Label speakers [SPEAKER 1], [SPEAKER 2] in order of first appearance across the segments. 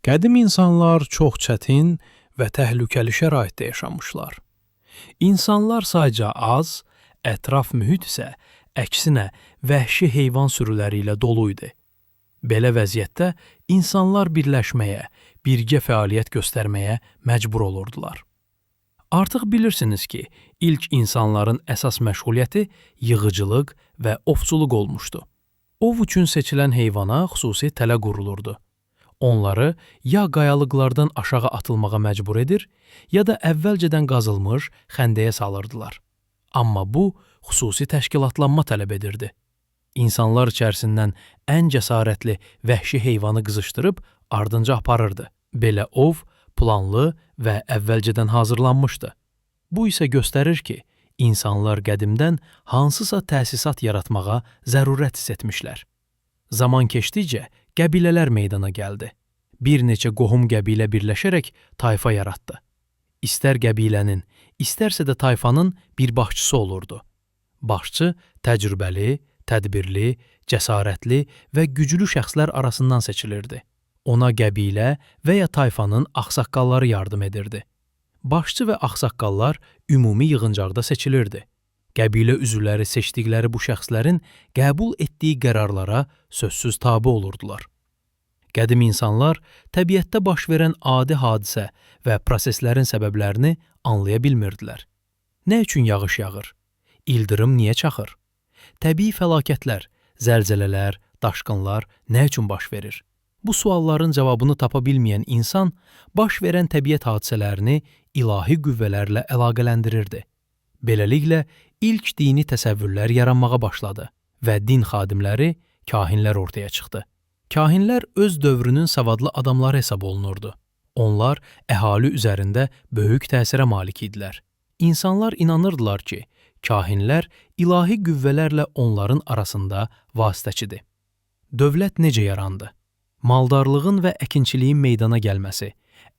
[SPEAKER 1] Qədim insanlar çox çətin və təhlükəli şəraitdə yaşamışlar. İnsanlar sayca az, ətraf mühit isə əksinə vəhşi heyvan sürüləri ilə dolu idi. Belə vəziyyətdə insanlar birləşməyə, birgə fəaliyyət göstərməyə məcbur olurdular. Artıq bilirsiniz ki, ilk insanların əsas məşğuliyyəti yığıcılıq və ovçuluq olmuşdu. Ov üçün seçilən heyvana xüsusi tələ qurulurdu. Onları ya qayalıqlardan aşağı atılmağa məcbur edir, ya da əvvəlcədən qazılmış xəndəyə salırdılar. Amma bu, xüsusi təşkilatlanma tələb edirdi. İnsanlar içərisindən ən cəsarətli vəhşi heyvanı qızışdırıb ardınca aparırdı. Belə ov planlı və əvvəlcədən hazırlanmışdı. Bu isə göstərir ki, insanlar qədimdən hansısa təsisat yaratmağa zərurət hiss etmişlər. Zaman keçdikcə qəbilələr meydana gəldi. Bir neçə qohum qəbilə birləşərək tayfa yaratdı. İstər qəbilənin, istərsə də tayfanın bir başçısı olurdu. Başçı təcrübəli, tədbirli, cəsarətli və güclü şəxslər arasından seçilirdi. Ona qəbilə və ya tayfanın ağsaqqalları yardım edirdi. Başçı və ağsaqqallar ümumi yığıncaqda seçilirdi. Qəbilə üzvləri seçdikləri bu şəxslərin qəbul etdiyi qərarlara sözsüz tabe olurdular. Qədim insanlar təbiətdə baş verən adi hadisə və proseslərin səbəblərini anlaya bilmirdilər. Nə üçün yağış yağır? İldırım niyə çaxır? Təbii fəlakətlər, zəlzələlər, daşqınlar nə üçün baş verir? Bu sualların cavabını tapa bilməyən insan baş verən təbiət hadisələrini ilahi qüvvələrlə əlaqələndirirdi. Beləliklə, ilk dini təsəvvürlər yaranmağa başladı və din xadimləri, kahinlər ortaya çıxdı. Kahinlər öz dövrünün savadlı adamları hesab olunurdu. Onlar əhali üzərində böyük təsirə malik idilər. İnsanlar inanırdılar ki, kahinlər ilahi qüvvələrlə onların arasında vasitəçidir. Dövlət necə yarandı? Maldarlığın və əkinçiliyin meydana gəlməsi,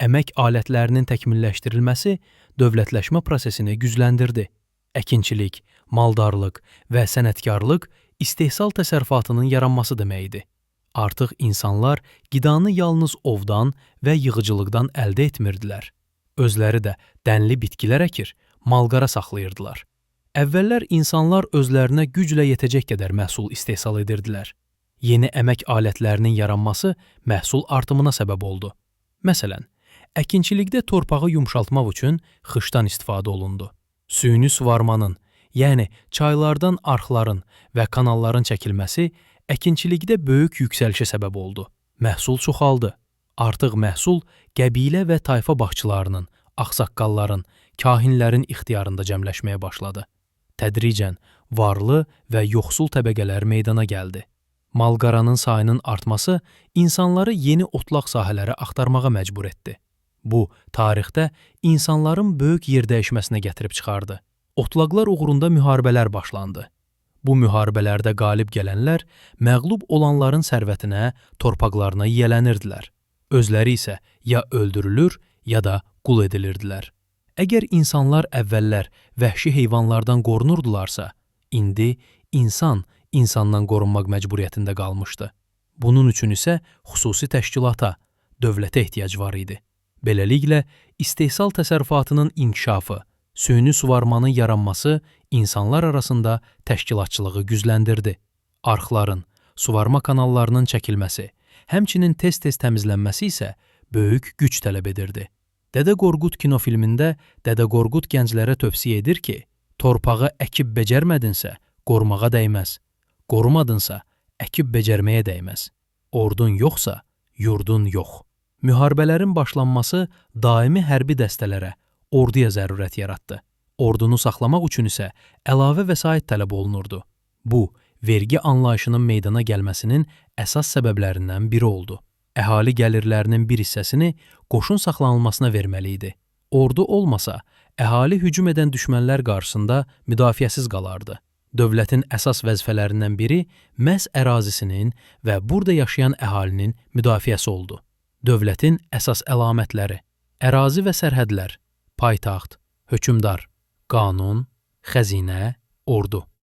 [SPEAKER 1] əmək alətlərinin təkmilləşdirilməsi dövlətləşmə prosesini gücləndirdi. Əkinçilik, maldarlıq və sənətkarlıq istehsal təsərrüfatının yaranması deməkdir. Artıq insanlar qidanı yalnız ovdan və yığıcılıqdan əldə etmirdilər. Özləri də dənli bitkilər əkir, malqara saxlayırdılar. Əvvəllər insanlar özlərinə güclə yetəcək qədər məhsul istehsal edirdilər. Yeni əmək alətlərinin yaranması məhsul artımına səbəb oldu. Məsələn, əkinçilikdə torpağı yumşaltmaq üçün xışdan istifadə olundu. Süni suvarmanın, yəni çaylardan arxların və kanalların çəkilməsi əkinçilikdə böyük yüksəlişə səbəb oldu. Məhsul çoxaldı. Artıq məhsul qəbilə və tayfa başçılarının, ağsaqqalların, kahinlərin ixtiyarında cəmləşməyə başladı. Tədricən varlı və yoxsul təbəqələr meydana gəldi. Malqaranın sayının artması insanları yeni otlaq sahələrə axtarmağa məcbur etdi. Bu, tarixdə insanların böyük yerdəyişməsinə gətirib çıxardı. Otlaqlar uğrunda müharibələr başlandı. Bu müharibələrdə qalib gələnlər məğlub olanların sərvətinə, torpaqlarına yiyələnirdilər. Özləri isə ya öldürülür, ya da qul edilirdilər. Əgər insanlar əvvəllər vəhşi heyvanlardan qorunurdularsa, indi insan insandan qorunmaq məcburiyyətində qalmışdı. Bunun üçün isə xüsusi təşkilata, dövlətə ehtiyac var idi. Beləliklə, istehsal təsərrüfatının inkişafı, süni suvarmanın yaranması insanlar arasında təşkilatçılığı gücləndirdi. Arxların, suvarma kanallarının çəkilməsi, həmçinin tez-tez təmizlənməsi isə böyük güc tələb edirdi. Dədə Qorqud kinofilmində Dədə Qorqud gənclərə tövsiyə edir ki, torpağı əkib becərmədinsə, qorumağa dəyməz. Qorumadınsa, əkib becərməyə dəyməz. Ordun yoxsa, yurdun yox. Müharibələrin başlanması daimi hərbi dəstələrə, orduya zərurət yaratdı. Ordunu saxlamaq üçün isə əlavə vəsait tələb olunurdu. Bu, vergi anlayışının meydana gəlməsinin əsas səbəblərindən biri oldu. Əhali gəlirlərinin bir hissəsini qoşun saxlanılmasına verməli idi. Ordu olmasa, əhali hücum edən düşmənlər qarşısında müdafiəsiz qalardı. Dövlətin əsas vəzifələrindən biri məhz ərazisinin və burada yaşayan əhalinin müdafiəsi oldu. Dövlətin əsas əlamətləri: ərazi və sərhədlər, paytaxt, hökmdar, qanun, xəzinə, ordu.